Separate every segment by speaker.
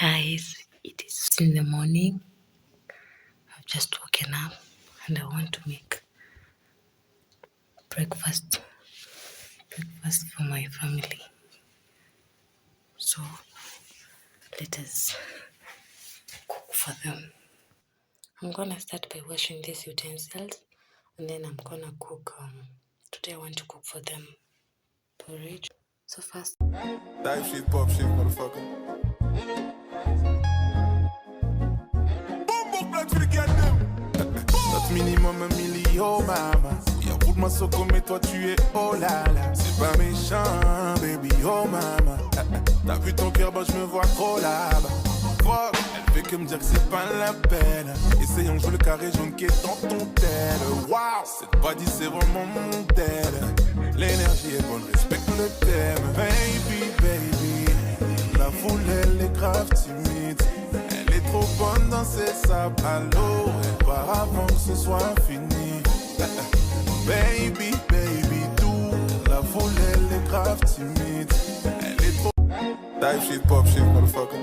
Speaker 1: Guys, it is in the morning. I've just woken up and I want to make breakfast for my family. So let us cook for them. I'm gonna start by washing these utensils and then I'm gonna cook. Today I want to cook for them porridge. So first,
Speaker 2: Dive shit, pop shit, motherfucker. Notre minimum 1 million, maman. Y'a beaucoup de massocos, mais toi tu es oh là là. C'est pas méchant, baby, oh maman. T'as vu ton cœur, bah je me vois trop là-bas. Fuck, elle fait que me dire que c'est pas la peine. Essayons de jouer le carré jaune qui est dans ton tel. Waouh, cette body c'est vraiment mon modèle. L'énergie est bonne, respecte le thème. Baby, baby, la foule elle est grave timide. Elle est trop bonne dans ses sables à l'eau. Elle part avant que ce soit fini. Baby, baby, tout. La foule elle est grave timide. Elle est trop. Dive shit, pop shit, motherfucker.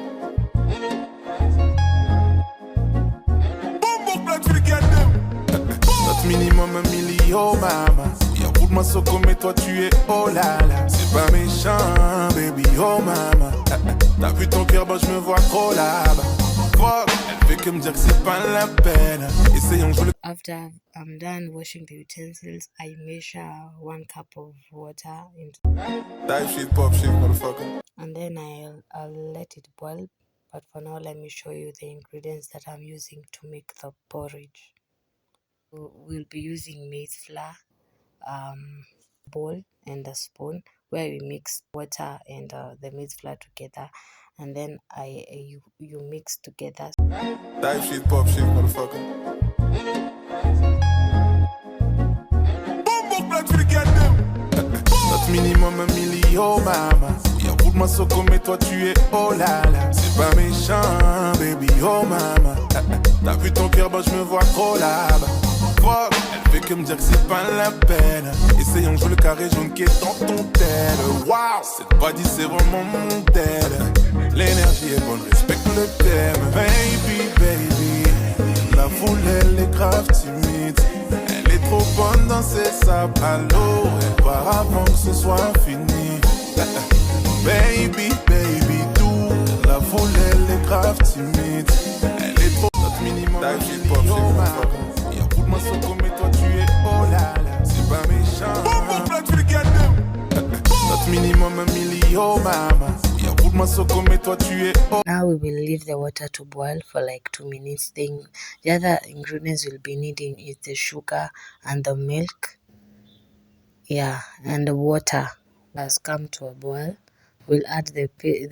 Speaker 2: Notre minimum 1 million, maman. Y'a beaucoup de massocos, mais toi tu es oh là là. C'est pas méchant, baby, oh maman. T'as vu ton cœur, bah je me vois trop là-bas. Fuck, elle fait que me dire que c'est pas la peine. Essayons de jouer le...
Speaker 1: after I'm done washing the utensils, I measure 1 cup of water into,
Speaker 2: Dive shit, pop shit, motherfucker.
Speaker 1: and then I'll let it boil. But for now, let me show you the ingredients that I'm using to make the porridge. We'll be using maize flour, bowl and a spoon where we mix water and the maize flour together, and then you mix together.
Speaker 2: Dive shit, pop shit, motherfucker. Notre minimum 1 million, maman. Y'a beaucoup de massocos, mais toi tu es oh là là. C'est pas méchant, baby, oh maman. T'as vu ton cœur, bah je me vois trop là-bas. Fuck, elle fait que me dire que c'est pas la peine. Essayons de jouer le carré jaune qui est dans ton tel. Waouh, cette body c'est vraiment mon modèle. L'énergie est bonne, respecte le thème. Baby, baby, la foule elle est grave timide. Elle est trop bonne dans ses sables à l'eau. Elle part avant que ce soit fini. Baby, baby, tout. La foule elle est grave timide. Elle est trop... Notre minimum Y'a beaucoup de massocos, mais toi tu es oh là là. C'est pas méchant. Notre minimum 1 million, maman. Y'a beaucoup de massocos, mais toi tu es oh.
Speaker 1: Now we will leave the water to boil for like 2 minutes. Then the other ingredients we'll be needing is the sugar and the milk. Yeah, and the water has come to a boil. We'll add the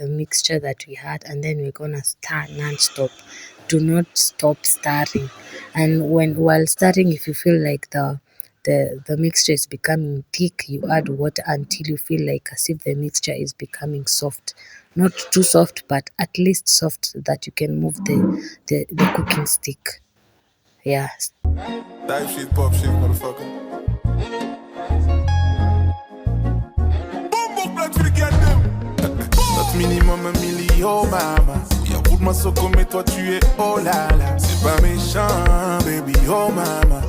Speaker 1: mixture that we had, and then we're gonna stir non-stop. Do not stop stirring. And while stirring, if you feel like the mixture is becoming thick, you add water until you feel like as if the mixture is becoming soft. Not too soft, but at least soft so that you can move the cooking stick. Yeah.
Speaker 2: Dive shit, pop shit, motherfucker. Notre minimum 1 million, maman. Y'a beaucoup de massocos, mais toi tu es oh là là. C'est pas méchant, baby, oh maman.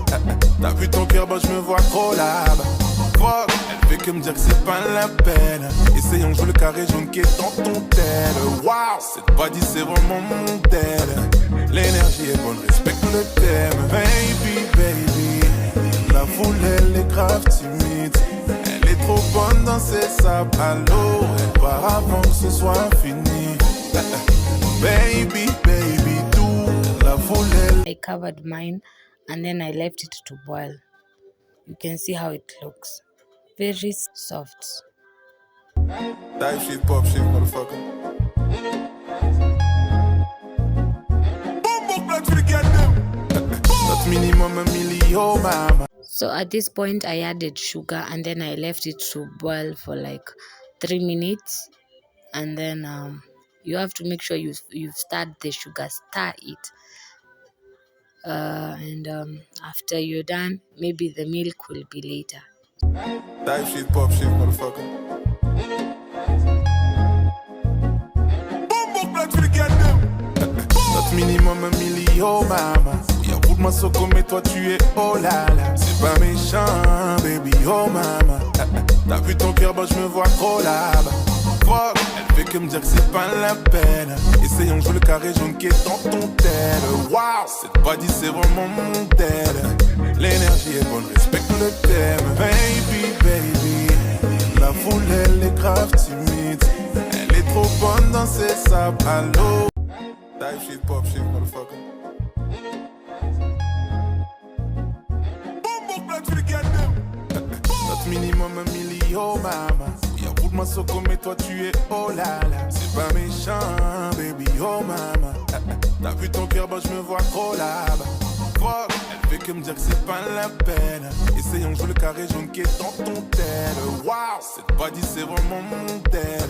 Speaker 2: T'as vu ton cœur, bah je me vois trop là-bas. Fuck, elle fait que me dire que c'est pas la peine. Essayons de jouer le carré jaune qui est dans ton tel. Waouh, cette body c'est vraiment mon modèle. L'énergie est bonne, respecte le thème. Baby, baby, la foule elle est grave timide. Elle est trop bonne dans ses sables à l'eau. Elle part avant que ce soit fini. Baby, baby, tout. La foule elle...
Speaker 1: I covered mine and then I left it to boil. You can see how it looks. Very soft.
Speaker 2: Dive shit, pop shit, motherfucker. Notre minimum 1 million, maman.
Speaker 1: So at this point I added sugar and then I left it to boil for like 3 minutes, and then you have to make sure you stir the sugar, stir it, and after you're done, maybe the milk will be later.
Speaker 2: Dive shit, pop shit, motherfucker. minimum un million, maman. Y'a beaucoup de ma soco, mais toi tu es oh là là. C'est pas méchant, baby, oh maman. T'as vu ton cœur, bah je me vois trop là-bas. Fuck, elle fait que me dire que c'est pas la peine. Essayons de jouer le carré jaune qui est dans ton tel. Wow, cette body c'est vraiment mon tel. L'énergie est bonne, respecte le thème. Baby, baby, la foule elle est grave timide. Elle est trop bonne dans ses sables, allô. Type shit, pop shit, motherfucker. Boom, boom, black to the goddamn. Notre minimum un million, maman. Y'a beaucoup de ma soco, mais toi tu es oh là là. C'est pas méchant, baby, oh maman. T'as vu ton cœur, bah je me vois trop là-bas. Fuck, elle fait que me dire que c'est pas la peine. Essayons de jouer le carré jaune qui est dans ton tel. Wow, cette body c'est vraiment mon tel.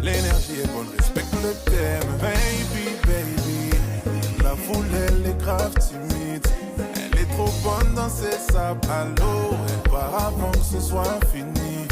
Speaker 2: L'énergie est bonne, respecte le thème. Baby, baby, la foule elle est grave timide. Elle est trop bonne dans ses sables, allô. Elle part avant que ce soit fini.